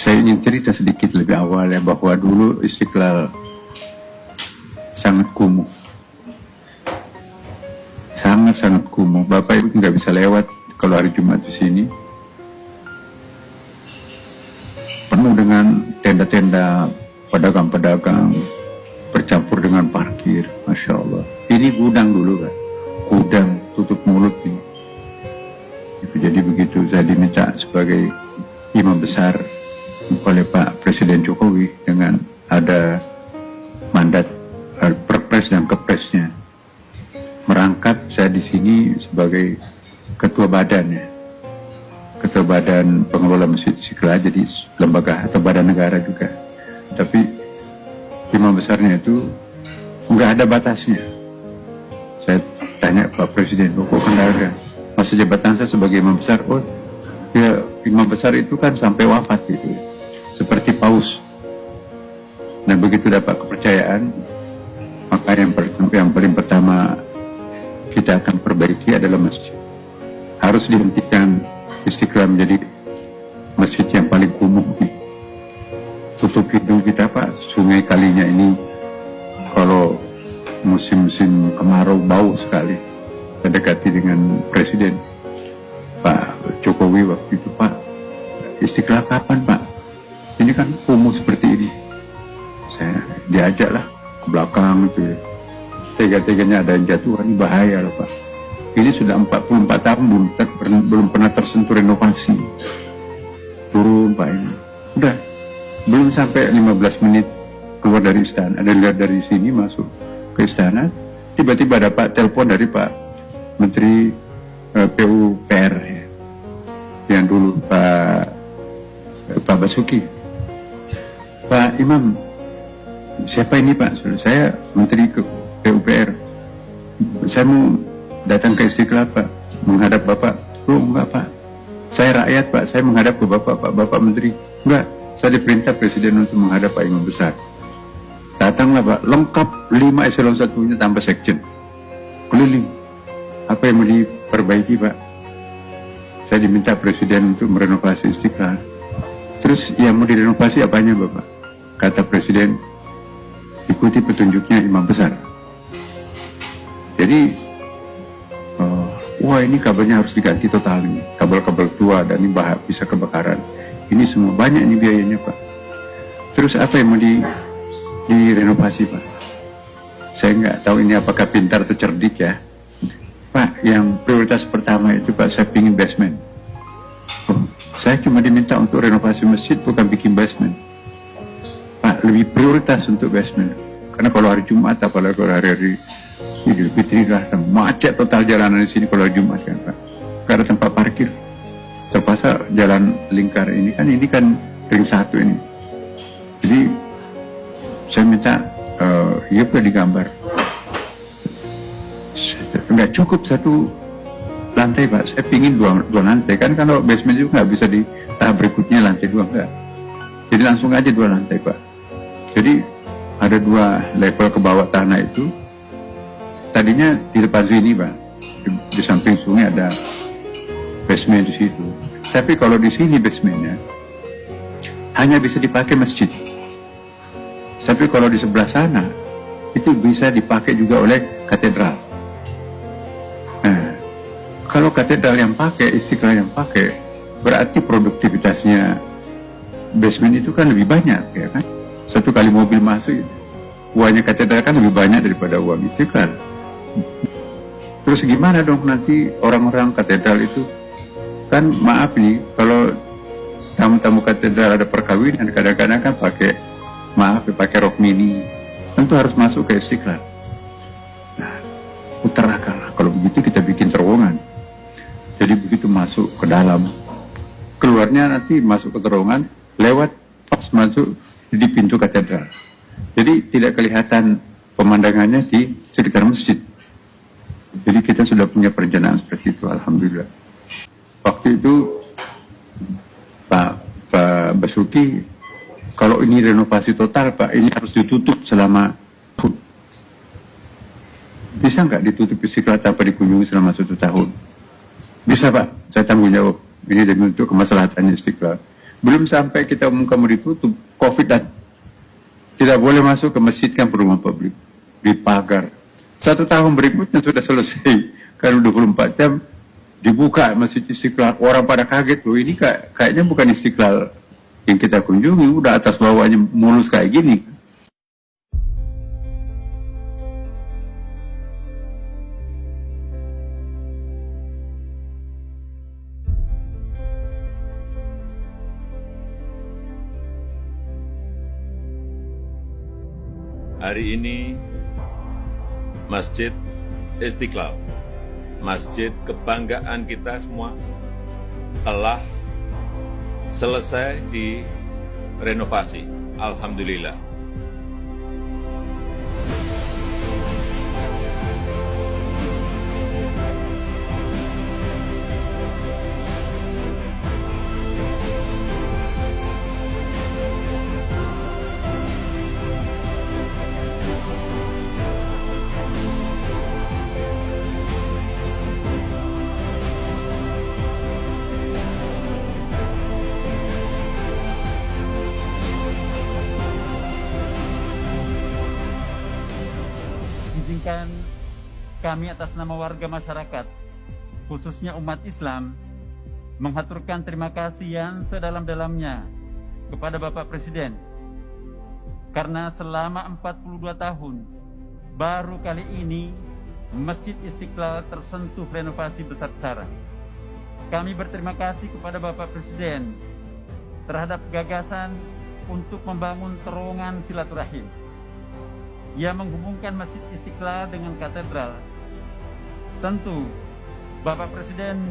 Saya ingin cerita sedikit lebih awal ya, bahwa dulu Istiqlal sangat kumuh. Sangat-sangat kumuh. Bapak Ibu nggak bisa lewat kalau hari Jumat di sini. Penuh dengan tenda-tenda pedagang-pedagang, bercampur dengan parkir. Masya Allah. Ini gudang dulu kan. Gudang, tutup mulut ini. Jadi begitu saya diminta sebagai imam besar oleh Pak Presiden Jokowi dengan ada mandat perpres dan kepresnya, merangkap saya di sini sebagai ketua badan ya, ketua badan pengelola Masjid Istiqlal, jadi lembaga atau badan negara juga. Tapi imam besarnya itu nggak ada batasnya. Saya tanya Pak Presiden, kok kendalikan masa jabatan saya sebagai imam besar? Oh ya, imam besar itu kan sampai wafat gitu, seperti paus. Nah begitu dapat kepercayaan, maka yang paling pertama kita akan perbaiki adalah masjid. Harus dihentikan Istiqlal menjadi masjid yang paling kumuh nih. Tutup hidung kita Pak, sungai kalinya ini kalau musim-musim kemarau bau sekali. Saya dekati dengan Presiden Pak Jokowi waktu itu, Pak, Istiqlal kapan Pak? Ini kan kumuh seperti ini. Saya diajaklah ke belakang itu ya. Tega-teganya ada yang jatuh, ini bahaya loh Pak. Ini sudah 44 tahun belum pernah tersentuh renovasi. Turun Pak ini. Udah, belum sampai 15 menit keluar dari istana. Ada lihat dari sini masuk ke istana, tiba-tiba dapat telepon dari Pak Menteri PUPR ya, yang dulu Pak Basuki. Pak Imam, siapa ini Pak? Saya Menteri PUPR. Saya mau datang ke Istiqlal Pak, menghadap Bapak. Oh enggak Pak, saya rakyat Pak, saya menghadap ke Bapak, Bapak Menteri. Enggak, saya diperintah Presiden untuk menghadap Pak Imam Besar. Datanglah Pak, lengkap 5 eselon 1-nya tambah sekjen. Keliling. Apa yang mau diperbaiki Pak? Saya diminta Presiden untuk merenovasi Istiqlal. Terus yang mau direnovasi apanya Bapak? Kata Presiden, ikuti petunjuknya imam besar. Jadi, wah ini kabelnya harus diganti total ini. Kabel-kabel tua dan ini bisa kebakaran. Ini semua banyak ini biayanya Pak. Terus apa yang mau direnovasi Pak? Saya nggak tahu ini apakah pintar atau cerdik ya. Pak, yang prioritas pertama itu Pak, saya pingin basement. Oh, saya cuma diminta untuk renovasi masjid, bukan bikin basement. Pak, lebih prioritas untuk basement. Karena kalau hari Jumat, apalagi kalau hari-hari Idul Fitri lah, macet total jalanan di sini kalau hari Jumat kan Pak. Karena tempat parkir. Terpaksa jalan lingkar ini kan ring 1 ini. Jadi, saya minta, ya udah digambar. Nggak cukup 1 lantai Pak, saya pingin 2 lantai kan, kalau basement itu nggak bisa di tahap berikutnya lantai 2 enggak, jadi langsung aja 2 lantai Pak. Jadi ada 2 level ke bawah tanah itu, tadinya di depan sini Pak, di samping sungai ada basement di situ, tapi kalau di sini basementnya hanya bisa dipakai masjid, tapi kalau di sebelah sana itu bisa dipakai juga oleh katedral. Nah, kalau katedral yang pakai, Istiqlal yang pakai, berarti produktivitasnya basement itu kan lebih banyak, ya kan? 1 kali mobil masuk, uangnya katedral kan lebih banyak daripada uang Istiqlal. Terus gimana dong nanti orang-orang katedral itu? Kan maaf nih, kalau tamu-tamu katedral ada perkawinan, kadang-kadang kan pakai rok mini, tentu harus masuk ke Istiqlal. Nah, putar akal. Kalau begitu kita bikin terowongan. Jadi begitu masuk ke dalam, keluarnya nanti masuk ke terowongan, lewat pas masuk di pintu katedral. Jadi tidak kelihatan pemandangannya di sekitar masjid. Jadi kita sudah punya perencanaan seperti itu, alhamdulillah. Waktu itu Pak Basuki, kalau ini renovasi total Pak, ini harus ditutup selama tahun. Bisa nggak ditutup Istiqlal tanpa dikunjungi selama 1 tahun? Bisa Pak, saya tanggung jawab. Ini demi untuk kemaslahatannya Istiqlal. Belum sampai kita umumkan mau ditutup, COVID dan tidak boleh masuk ke masjid kan perumahan publik. Dipagar. 1 tahun berikutnya sudah selesai. Karena 24 jam dibuka Masjid Istiqlal. Orang pada kaget, loh ini kayaknya bukan Istiqlal yang kita kunjungi, udah atas bawahnya mulus kayak gini. Hari ini Masjid Istiqlal, masjid kebanggaan kita semua, telah selesai direnovasi. Alhamdulillah. Izinkan kami atas nama warga masyarakat, khususnya umat Islam, menghaturkan terima kasih yang sedalam-dalamnya kepada Bapak Presiden. Karena selama 42 tahun, baru kali ini Masjid Istiqlal tersentuh renovasi besar-besaran. Kami berterima kasih kepada Bapak Presiden terhadap gagasan untuk membangun terowongan silaturahim yang menghubungkan Masjid Istiqlal dengan katedral. Tentu, Bapak Presiden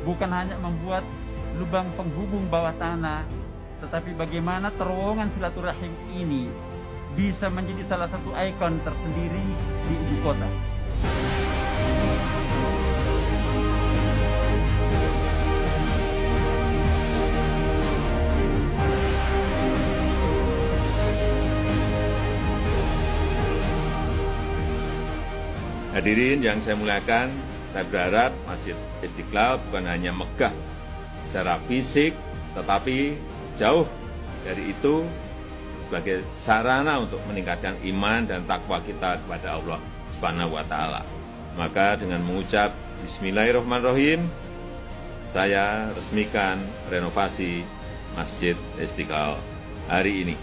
bukan hanya membuat lubang penghubung bawah tanah, tetapi bagaimana terowongan silaturahim ini bisa menjadi salah satu ikon tersendiri di ibu kota. Hadirin yang saya muliakan, saya berharap Masjid Istiqlal bukan hanya megah secara fisik, tetapi jauh dari itu sebagai sarana untuk meningkatkan iman dan takwa kita kepada Allah Subhanahu wa Ta'ala. Maka dengan mengucap Bismillahirrahmanirrahim, saya resmikan renovasi Masjid Istiqlal hari ini.